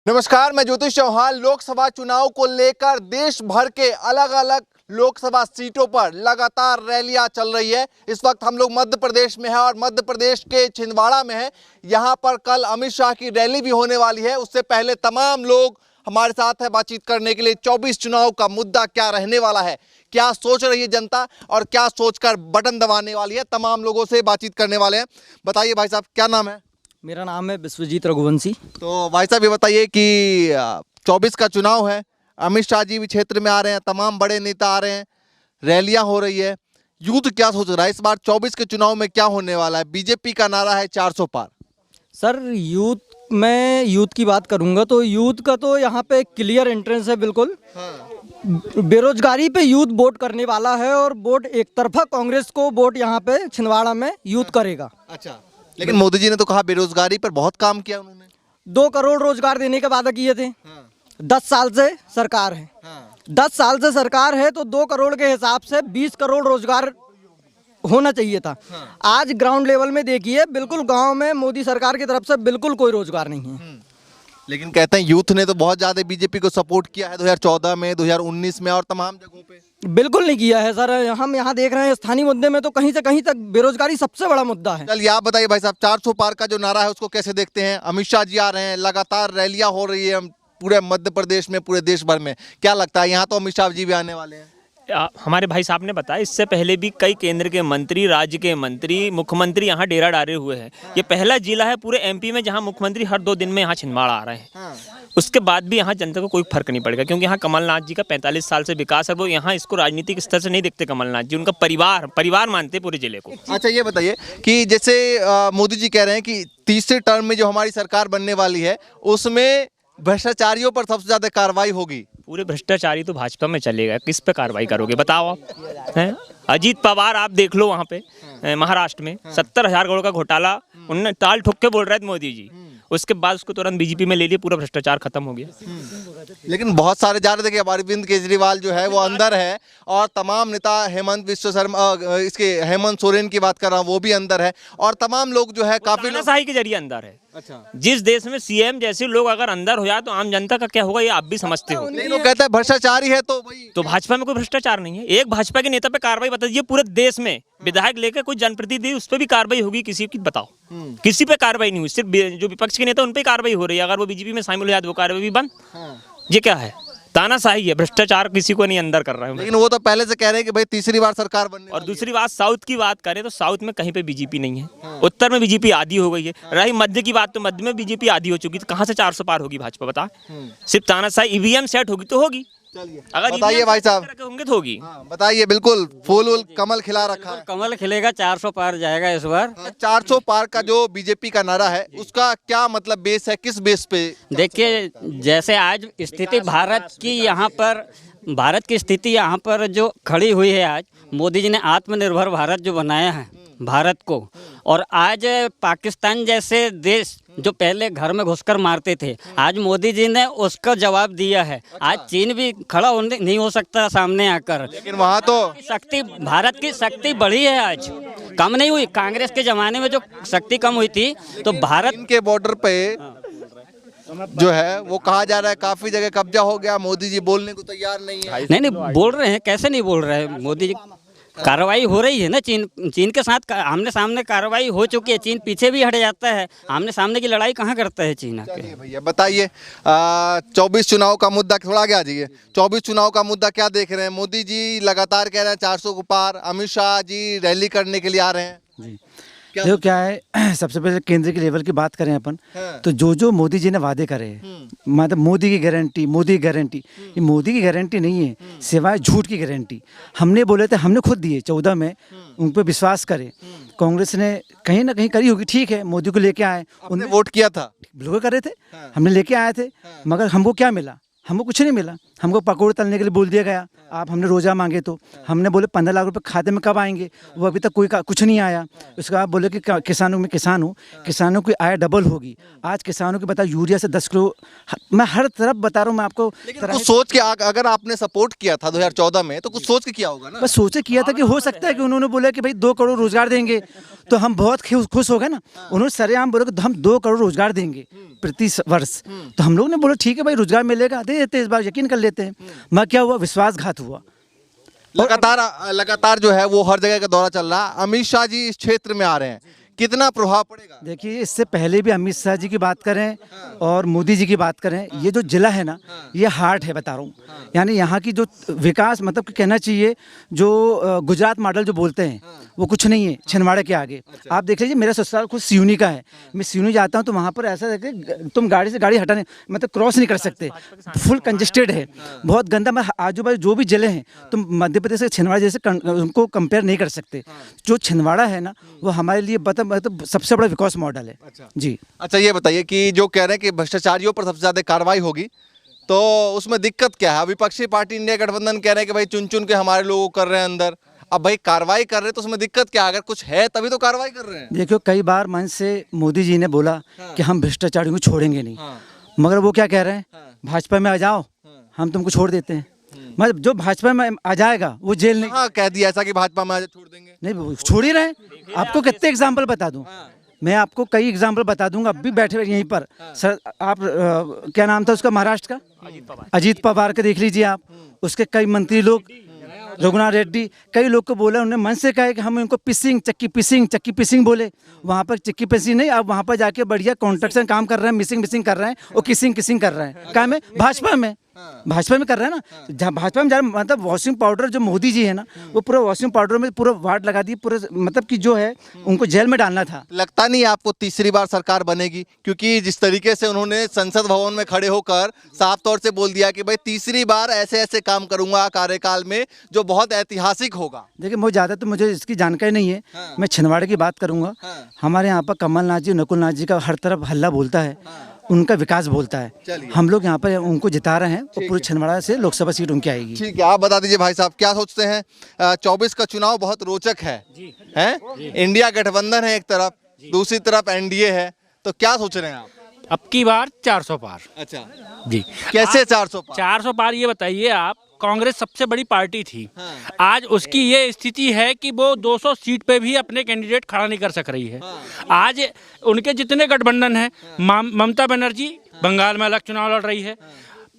नमस्कार, मैं ज्योतिष चौहान। लोकसभा चुनाव को लेकर देश भर के अलग अलग लोकसभा सीटों पर लगातार रैलियां चल रही है। इस वक्त हम लोग मध्य प्रदेश में हैं और मध्य प्रदेश के छिंदवाड़ा में हैं। यहां पर कल अमित शाह की रैली भी होने वाली है। उससे पहले तमाम लोग हमारे साथ है बातचीत करने के लिए। 24 चुनाव का मुद्दा क्या रहने वाला है, क्या सोच रही है जनता और क्या सोचकर बटन दबाने वाली है, तमाम लोगों से बातचीत करने वाले हैं। बताइए भाई साहब, क्या नाम है? मेरा नाम है विश्वजीत रघुवंशी। तो भाई साहब ये बताइए कि 24 का चुनाव है, अमित शाह जी भी क्षेत्र में आ रहे हैं, तमाम बड़े नेता आ रहे हैं, रैलियां हो रही है, यूथ क्या सोच रहा है इस बार 24 के चुनाव में क्या होने वाला है? बीजेपी का नारा है 400 पार। सर मैं यूथ की बात करूंगा तो यूथ का तो यहाँ पे क्लियर एंट्रेंस है बिल्कुल। बेरोजगारी पे यूथ वोट करने वाला है और वोट एक तरफा कांग्रेस को वोट यहाँ पे छिंदवाड़ा में यूथ करेगा। अच्छा, लेकिन मोदी जी ने तो कहा बेरोजगारी पर बहुत काम किया उन्होंने। 2 करोड़ रोजगार देने के वादा किए थे। 10 साल से सरकार है। 10 साल से सरकार है तो 2 करोड़ के हिसाब से 20 करोड़ रोजगार होना चाहिए था। आज ग्राउंड लेवल में देखिए, बिल्कुल गांव में मोदी सरकार की तरफ से बिल्कुल कोई रोजगार नहीं है। लेकिन कहते हैं यूथ ने तो बहुत ज्यादा बीजेपी को सपोर्ट किया है 2014 में, 2019 में और तमाम जगहों पे। बिल्कुल नहीं किया है सर। हम यहाँ देख रहे हैं स्थानीय मुद्दे में तो कहीं से कहीं तक बेरोजगारी सबसे बड़ा मुद्दा है। चलिए आप बताइए भाई साहब, 400 पार का जो नारा है उसको कैसे देखते हैं? अमित शाह जी आ रहे हैं, लगातार रैलियां हो रही है पूरे मध्य प्रदेश में, पूरे देश भर में, क्या लगता है यहाँ तो अमित शाह जी भी आने वाले हैं? हमारे भाई साहब ने बताया, इससे पहले भी कई केंद्र के मंत्री, राज्य के मंत्री, मुख्यमंत्री यहाँ डेरा डाले हुए हैं। ये पहला जिला है पूरे एमपी में जहाँ मुख्यमंत्री हर 2 दिन में यहाँ छिंदवाड़ा आ रहे हैं। उसके बाद भी यहाँ जनता को कोई फर्क नहीं पड़ेगा, क्योंकि यहाँ कमलनाथ जी का 45 साल से विकास है। वो यहाँ इसको राजनीतिक स्तर से नहीं देखते कमलनाथ जी, उनका परिवार मानते पूरे जिले को। अच्छा ये बताइए कि जैसे मोदी जी कह रहे हैं कि तीसरे टर्म में जो हमारी सरकार बनने वाली है उसमें भ्रष्टाचारियों पर सबसे ज्यादा कार्रवाई होगी। पूरे भ्रष्टाचारी तो भाजपा में चलेगा, किस पे कार्रवाई करोगे बताओ आप? हैं? अजीत पवार आप देख लो वहाँ पे महाराष्ट्र में 70,000 करोड़ का घोटाला उन्होंने ताल ठोक के बोल रहे थे मोदी जी। उसके बाद उसको तुरंत बीजेपी में ले लिए, पूरा भ्रष्टाचार खत्म हो गया। लेकिन बहुत सारे जा रहे थे कि अरविंद केजरीवाल जो है वो अंदर है और तमाम नेता, हेमंत विश्व शर्मा, इसके हेमंत सोरेन की बात कर रहा हूँ, वो भी अंदर है और तमाम लोग जो है काफी तानाशाही के जरिए अंदर है। अच्छा, जिस देश में सीएम जैसे लोग अगर अंदर हो जाए तो आम जनता का क्या होगा ये आप भी समझते हो। नहीं, लोग कहते हैं भ्रष्टाचारी है तो भाजपा में कोई भ्रष्टाचार नहीं है। एक भाजपा के नेता पे कार्रवाई बता दीजिए, पूरे देश में विधायक लेकर कोई जनप्रतिनिधि उस पर भी कार्रवाई होगी किसी की? बताओ, किसी पे कार्रवाई नहीं हुई। सिर्फ जो विपक्ष के नेता उन पे कार्रवाई हो रही है। अगर वो बीजेपी में शामिल हो जाए तो वो कार्रवाई भी बंद। ये क्या है? तानाशाही है, भ्रष्टाचार किसी को नहीं अंदर कर रहा है। लेकिन वो तो पहले से कह रहे हैं कि भाई तीसरी बार सरकार बनने और दूसरी बात, साउथ की बात करें तो साउथ में कहीं पे बीजेपी नहीं है। उत्तर में बीजेपी आधी हो गई है। रही मध्य की बात तो मध्य में बीजेपी आधी हो चुकी, तो कहाँ से 400 पार होगी भाजपा? बता। सिर्फ तानाशाही, ईवीएम सेट होगी तो होगी। अगर बताइए भाई साहब, होंगे तो होगी। बताइए। बिल्कुल फूल कमल खिला रखा है। कमल खिलेगा, 400 पार जाएगा इस बार। 400 पार का जो बीजेपी का नारा है उसका क्या मतलब बेस है, किस बेस पे? देखिए, जैसे आज स्थिति भारत की स्थिति यहाँ पर जो खड़ी हुई है, आज मोदी जी ने आत्मनिर्भर भारत जो बनाया है भारत को, और आज पाकिस्तान जैसे देश जो पहले घर में घुसकर मारते थे, आज मोदी जी ने उसका जवाब दिया है। आज चीन भी खड़ा नहीं हो सकता सामने आकर। लेकिन वहाँ तो शक्ति, भारत की शक्ति बढ़ी है, आज कम नहीं हुई। कांग्रेस के जमाने में जो शक्ति कम हुई थी तो भारत के बॉर्डर पे जो है वो कहा जा रहा है काफी जगह कब्जा हो गया। मोदी जी बोलने को तैयार नहीं है। नहीं बोल रहे हैं, कैसे नहीं बोल रहे हैं मोदी जी? कार्रवाई हो रही है ना। चीन के साथ आमने सामने कार्रवाई हो चुकी है। चीन पीछे भी हट जाता है, आमने सामने की लड़ाई कहाँ करता है चीन आके? भैया बताइए, 24 चुनाव का मुद्दा, थोड़ा आगे आ जाइए। 24 चुनाव का मुद्दा क्या देख रहे हैं? मोदी जी लगातार कह रहे हैं 400 को पार, अमित शाह जी रैली करने के लिए आ रहे हैं जी। देखो क्या है, सबसे पहले केंद्र के लेवल की बात करें अपन, तो जो मोदी जी ने वादे करे हैं, मतलब मोदी की गारंटी, ये मोदी की गारंटी नहीं है, सिवाय झूठ की गारंटी। हमने बोले थे, हमने खुद दिए 14 में, उन पर विश्वास करें। कांग्रेस ने कहीं ना कहीं करी होगी, ठीक है, मोदी को लेके आए, उन्हें वोट किया था, बिल्कुल करे थे, हमने लेके आए थे, मगर हमको क्या मिला? हमको कुछ नहीं मिला। हमको पकौड़े तलने के लिए बोल दिया गया, आप हमने रोज़ा मांगे तो हमने बोले 15 लाख रुपए खाते में कब आएंगे, वो अभी तक कुछ नहीं आया। उसके बाद बोले कि किसानों में किसान हूँ, किसानों की आय डबल होगी। आज किसानों की बताओ यूरिया से 10 किलो, मैं हर तरफ बता रहा हूँ मैं आपको। कुछ सोच के अगर आपने सपोर्ट किया था 2014 में तो कुछ सोच के किया होगा ना। बस सोचे किया था कि हो सकता है कि उन्होंने बोला कि भाई 2 करोड़ रोजगार देंगे तो हम बहुत खुश हो गए ना। उन्होंने सरेआम बोला कि हम 2 करोड़ रोजगार देंगे प्रति वर्ष, तो हम लोग ने बोला ठीक है भाई रोजगार मिलेगा, दे देते इस बार, यकीन कर लेते हैं। मैं क्या हुआ, विश्वासघात हुआ। लगातार जो है वो हर जगह का दौरा चल रहा है। अमित शाह जी इस क्षेत्र में आ रहे हैं, कितना प्रभाव पड़ेगा? देखिए इससे पहले भी अमित शाह जी की बात करें और मोदी जी की बात करें, ये जो जिला है ना ये हार्ट है, बता रहा हूँ। यानी यहाँ की जो विकास, मतलब कहना चाहिए जो गुजरात मॉडल जो बोलते हैं वो कुछ नहीं है छिंदवाड़ा के आगे। आप देख लीजिए, मेरा ससुराल खुद सिवनी का है, मैं सिवनी जाता हूँ तो वहाँ पर ऐसा है कि तुम गाड़ी से गाड़ी हटाने मतलब क्रॉस नहीं कर सकते, फुल कंजेस्टेड है, बहुत गंदा। मैं आजू बाजू जो भी जिले हैं तुम मध्य प्रदेश से छिंदवाड़ा जैसे उनको कंपेयर नहीं कर सकते। जो छिंदवाड़ा है ना वो हमारे लिए मतलब सबसे बड़ा विकास मॉडल है। जी अच्छा ये बताइए कि जो कह रहे हैं कि भ्रष्टाचारियों पर सबसे ज्यादा कार्रवाई होगी, तो उसमें दिक्कत क्या है? विपक्षी पार्टी इंडिया गठबंधन कह रहे हैं कि भाई चुन चुन के हमारे लोगों को कर रहे हैं अंदर। अब भाई कार्रवाई कर रहे हैं तो उसमें दिक्कत क्या है? अगर कुछ है तभी तो कार्रवाई कर रहे हैं। देखियो, कई बार मंच से मोदी जी ने बोला कि हम भ्रष्टाचारियों को छोड़ेंगे नहीं, मगर वो क्या कह रहे हैं, भाजपा में आ जाओ हम तुमको छोड़ देते हैं। मतलब जो भाजपा में आ जाएगा वो जेल नहीं। हाँ, कह दिया ऐसा कि भाजपा में छोड़ देंगे। नहीं, वो छोड़ ही रहे हैं। आपको कितने एग्जाम्पल बता दूं, मैं आपको कई एग्जाम्पल बता दूंगा। अभी बैठे हुए यहीं पर सर, आप क्या नाम था उसका महाराष्ट्र का, अजीत पवार के देख लीजिए आप, उसके कई मंत्री लोग, रघुनाथ रेड्डी, कई लोग को बोला, उन्होंने मन से कहा कि हम इनको चक्की पिसिंग बोले। वहाँ पर चक्की पिसिंग नहीं, अब वहाँ पर जाके बढ़िया कॉन्ट्रैक्शन काम कर रहे हैं, मिसिंग कर रहे हैं और किसिंग कर रहे हैं। क्या में भाजपा में कर रहे हैं ना। जहाँ भाजपा में जा रहे, मतलब वॉशिंग पाउडर जो मोदी जी है ना वो पूरा वॉशिंग पाउडर में पूरा वाट लगा दी, पूरा मतलब कि जो है उनको जेल में डालना था। लगता नहीं आपको तीसरी बार सरकार बनेगी? क्योंकि जिस तरीके से उन्होंने संसद भवन में खड़े होकर साफ तौर से बोल दिया कि भाई तीसरी बार ऐसे ऐसे काम करूंगा कार्यकाल में जो बहुत ऐतिहासिक होगा। देखिए, मुझे ज़्यादा तो मुझे इसकी जानकारी नहीं है। मैं छिंदवाड़ा की बात करूंगा। हमारे यहाँ पर कमलनाथ जी, नकुलनाथ जी का हर तरफ हल्ला बोलता है, उनका विकास बोलता है। हम लोग यहाँ पर उनको जिता रहे हैं और पूरे छिंदवाड़ा से लोकसभा सीट उनकी आएगी। ठीक है, आप बता दीजिए भाई साहब क्या सोचते हैं? 24 का चुनाव बहुत रोचक है, इंडिया गठबंधन है एक तरफ, दूसरी तरफ एनडीए है, तो क्या सोच रहे हैं आप? अब की बार 400 पार। अच्छा जी, कैसे 400 पार? 400 पार ये बताइए आप। कांग्रेस सबसे बड़ी पार्टी थी, आज उसकी ये स्थिति है कि वो 200 सीट पे भी अपने कैंडिडेट खड़ा नहीं कर सक रही है। आज उनके जितने गठबंधन हैं, ममता बनर्जी बंगाल में अलग चुनाव लड़ रही है।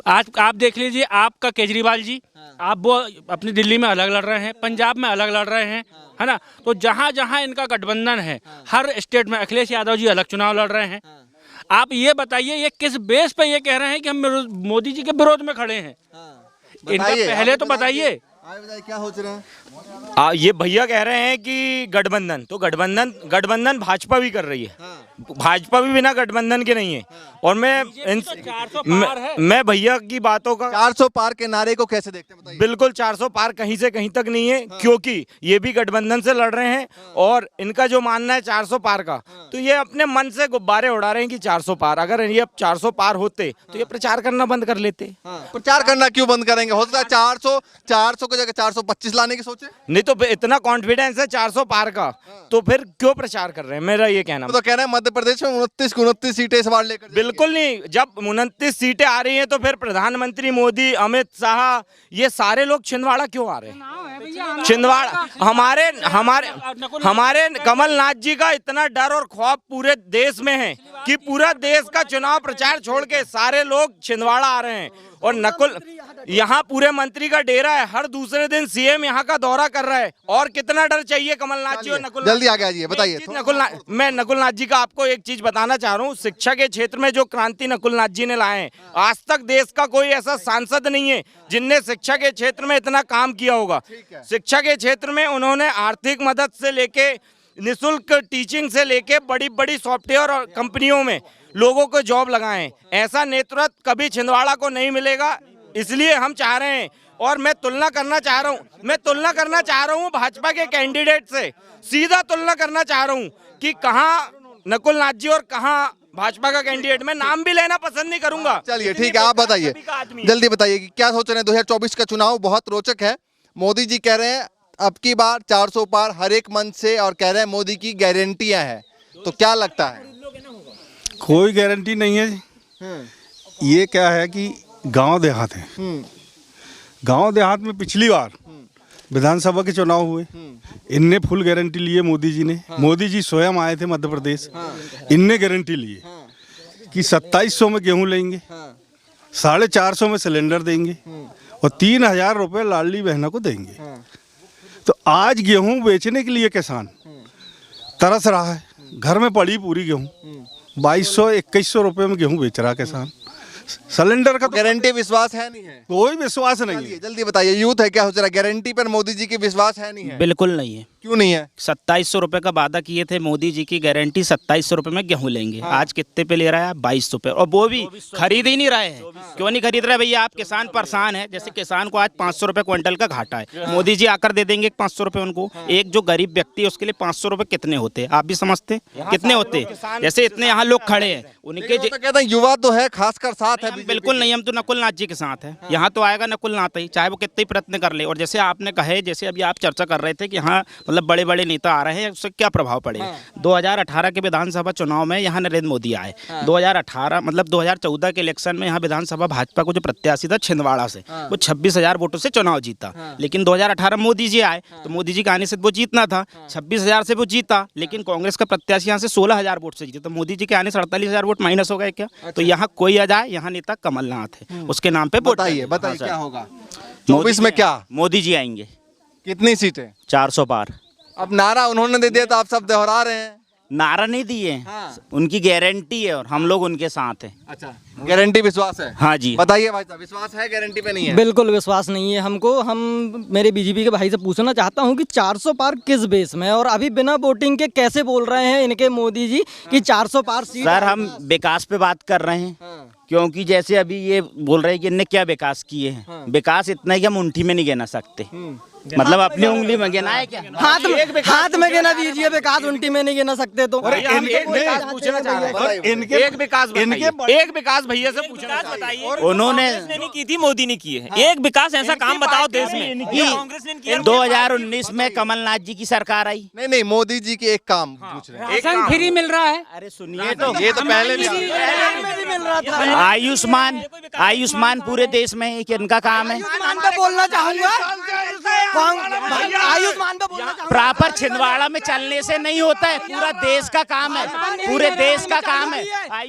आज आप देख लीजिए, आपका केजरीवाल जी, आप वो अपनी दिल्ली में अलग लड़ रहे हैं, पंजाब में अलग लड़ रहे हैं, है ना। तो जहाँ जहाँ इनका गठबंधन है, हर स्टेट में अखिलेश यादव जी अलग चुनाव लड़ रहे हैं। आप ये बताइए, ये किस बेस पे ये कह रहे हैं कि हम मोदी जी के विरोध में खड़े हैं? इनका पहले तो बताइए क्या सोच रहे हैं? ये भैया कह रहे हैं कि गठबंधन, तो गठबंधन भाजपा भी कर रही है। भाजपा भी बिना गठबंधन के नहीं है। और मैं भैया की बातों का 400 पार के नारे को कैसे देखते हैं बताइए? बिल्कुल 400 पार कहीं से कहीं तक नहीं है, क्योंकि ये भी गठबंधन से लड़ रहे हैं और इनका जो मानना है 400 पार का, तो ये अपने मन से गुब्बारे उड़ा रहे हैं कि 400 पार। अगर ये अब 400 पार होते तो ये प्रचार करना बंद कर लेते। प्रचार करना क्यों बंद करेंगे? हो सकता है 400 की जगह 425 लाने की सोचे। नहीं तो इतना कॉन्फिडेंस है 400 पार का, तो फिर क्यों प्रचार कर रहे हैं? मेरा ये कहना। तो कह रहे हैं मध्य प्रदेश में 29 सीटें इस बार लेकर। बिल्कुल नहीं, जब 29 सीटें आ रही हैं तो फिर प्रधानमंत्री मोदी, अमित शाह, ये सारे लोग छिंदवाड़ा क्यों आ रहे हैं? छिंदवाड़ा हमारे कमलनाथ जी का इतना डर और खौफ पूरे देश में है कि पूरा देश का चुनाव प्रचार छोड़ के सारे लोग छिंदवाड़ा आ रहे हैं। और नकुल, यहाँ पूरे मंत्री का डेरा है, हर दूसरे दिन सीएम यहाँ का दौरा कर रहा है। और कितना डर चाहिए कमलनाथ जी और नकुल? जल्दी आगे आइए, बताइए। मैं नकुलनाथ जी का आपको एक चीज बताना चाह रहा हूँ। शिक्षा के क्षेत्र में जो क्रांति नकुलनाथ जी ने लाए हैं, आज तक देश का कोई ऐसा सांसद नहीं है जिनने शिक्षा के क्षेत्र में इतना काम किया होगा। शिक्षा के क्षेत्र में उन्होंने आर्थिक मदद से लेके निःशुल्क टीचिंग से लेके बड़ी बड़ी सॉफ्टवेयर और कंपनियों में लोगों को जॉब लगाए। ऐसा नेतृत्व कभी छिंदवाड़ा को नहीं मिलेगा, इसलिए हम चाह रहे हैं। और मैं तुलना करना चाह रहा हूँ भाजपा के कैंडिडेट से, सीधा तुलना करना चाह रहा हूँ कि कहाँ नकुलनाथ जी और कहाँ भाजपा का कैंडिडेट। मैं नाम भी लेना पसंद नहीं करूंगा। चलिए ठीक है, आप बताइए, जल्दी बताइए कि क्या सोच रहे हैं। 2024 का चुनाव बहुत रोचक है। मोदी जी कह रहे हैं अब की बार 400 पार हर एक मंच से, और कह रहे हैं मोदी की गारंटियां हैं, तो क्या लगता है? कोई गारंटी नहीं है जी। ये क्या है कि गांव देहात है, गांव देहात में पिछली बार विधानसभा के चुनाव हुए, इनने फुल गारंटी लिए मोदी जी ने। मोदी जी स्वयं आए थे मध्य प्रदेश, इनने गारंटी लिए कि 2700 में गेहूं लेंगे, 450 में सिलेंडर देंगे और 3000 रुपये लाडली बहना को देंगे। तो आज गेहूं बेचने के लिए किसान तरस रहा है। घर में पड़ी पूरी गेहूं 2200-2100 रुपये में गेहूं बेच रहा है किसान। सिलेंडर का तो गारंटी विश्वास है नहीं है? कोई विश्वास नहीं है। चलिए जल्दी बताइए, यूथ है, क्या सोच रहा है? गारंटी पर मोदी जी की विश्वास है नहीं है? बिल्कुल नहीं है। क्यों नहीं है? 2700 रुपए का वादा किए थे मोदी जी की गारंटी, 2700 रुपए में गेहूं लेंगे। आज कितने पे ले रहा है? 2200 पे, और वो भी खरीद ही नहीं रहे हैं। क्यों नहीं खरीद रहे भैया? आप किसान परेशान है। जैसे किसान को आज 500 रुपए क्विंटल का घाटा है, मोदी जी आकर दे देंगे 500 रुपए उनको। एक जो गरीब व्यक्ति है उसके लिए 500 रुपए कितने होते हैं, आप भी समझते कितने होते हैं? जैसे इतने यहाँ लोग खड़े हैं, उनके तो कहते हैं युवा तो है, खासकर साथ है। बिल्कुल नहीं, हम तो नकुल नाथ जी के साथ हैं। यहाँ तो आएगा नकुल नाथ ही, चाहे वो कितने ही प्रयत्न कर ले। और जैसे आपने कहे, जैसे अभी आप चर्चा कर रहे थे कि हाँ मतलब बड़े बड़े नेता आ रहे हैं, उससे क्या प्रभाव पड़ेगा। 2018 के विधानसभा चुनाव में यहाँ नरेंद्र मोदी आए। 2018 मतलब 2014 के इलेक्शन में यहाँ विधानसभा भाजपा को जो प्रत्याशी था छिंदवाड़ा से, वो 26,000 वोटों से चुनाव जीता। लेकिन 2018 मोदी जी आए, तो मोदी जी के आने से वो जीतना था, 26,000 से वो जीता। लेकिन कांग्रेस का प्रत्याशी यहाँ से 16,000 वोट से जीता, तो मोदी जी के आने से 48,000 वोट माइनस हो गए क्या? तो यहाँ कोई आ जाए, यहाँ नेता कमलनाथ है, उसके नाम पे वोट। बताइए क्या होगा 24 में? क्या मोदी जी आएंगे। कितनी सीटें? 400 पार। अब नारा उन्होंने दे दिया तो आप सब दोहरा रहे हैं। नारा नहीं दिए, उनकी गारंटी है और हम लोग उनके साथ हैं। अच्छा, गारंटी विश्वास है? हाँ जी। बताइए भाई साहब, विश्वास है गारंटी पे नहीं है? बिल्कुल विश्वास नहीं है हमको। हम मेरे बीजेपी के भाई से पूछना चाहता हूं कि 400 पार किस बेस में, और अभी बिना वोटिंग के कैसे बोल रहे हैं इनके मोदी जी कि 400 पार सीट? सर हम विकास पे बात कर रहे हैं, क्योंकि जैसे अभी ये बोल रहे हैं कि इनने क्या विकास किए हैं। विकास इतना ही कि हम उंठी में नहीं गिना सकते, मतलब अपनी उंगली में गिना है क्या? हाथ में गिना दीजिए, विकास उंठी में नहीं गिना सकते तो। एक विकास भैया से पूछना चाहिए। उन्होंने नहीं की थी, मोदी ने की है। एक विकास ऐसा काम बताओ देश में, कांग्रेस ने किया। 2019 में कमलनाथ जी की सरकार आई। नहीं, मोदी जी के एक काम पूछ रहे हैं। राशन फ्री मिल रहा है। अरे सुनिए तो, ये तो पहले भी मिल रहा था। आयुष्मान पूरे देश में एक इनका काम है। आयुष्मान पे बोलना चाहूंगा, आयुष्मान पे बोलना चाहूंगा। प्रॉपर छिंदवाड़ा में चलने से नहीं होता है, पूरा देश का काम है, पूरे देश का काम है।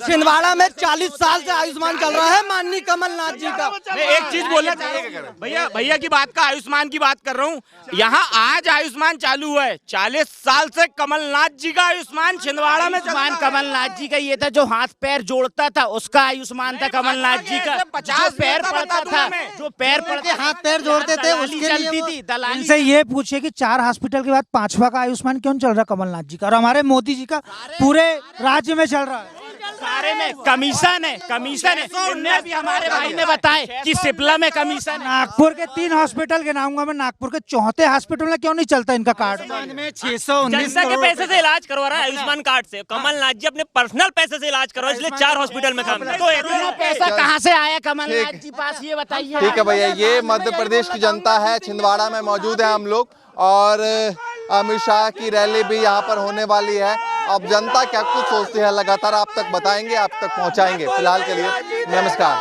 छिंदवाड़ा में 40 साल से आयुष्मान चल रहा है माननीय कमलनाथ जी का। मैं एक चीज बोलना चाहूंगा भैया की बात का, आयुष्मान की बात कर रहा हूँ। यहाँ आज आयुष्मान चालू हुआ है, 40 साल से कमलनाथ जी का आयुष्मान छिंदवाड़ा में। आयुष्मान कमलनाथ जी का ये था जो हाथ पैर जोड़ता था, उसका आयुष्मान था कमलनाथ जी का। 50 पैर पड़ता था, जो पैर पड़ते हाथ पैर जोड़ते थे, उसके चलती लिए थी दलाली। इनसे ये पूछिए कि 4 हॉस्पिटल के बाद 5वां का आयुष्मान क्यों चल रहा कमलनाथ जी का, और हमारे मोदी जी का पूरे राज्य में चल रहा है। सारे में कमीशन है, कमीशन है। इनने भी हमारे भाई ने बताया कि सिपला में कमीशन है। नागपुर के 3 हॉस्पिटल गिनाऊंगा मैं, नागपुर के 4थे हॉस्पिटल में क्यों नहीं चलता इनका कार्ड? जनता के पैसे से इलाज करवा रहा है आयुष्मान कार्ड से। कमलनाथ जी अपने पर्सनल पैसे से इलाज करवा, इसलिए 4 हॉस्पिटल में काम तो इतना पैसा कहाँ से आया कमलनाथ जी पास, ये बताइए। ठीक है भैया, ये मध्य प्रदेश की जनता है, छिंदवाड़ा में मौजूद है हम लोग, और अमित शाह की रैली भी यहाँ पर होने वाली है। अब जनता क्या कुछ सोचती है लगातार आप तक बताएंगे, आप तक पहुँचाएंगे। फिलहाल के लिए नमस्कार।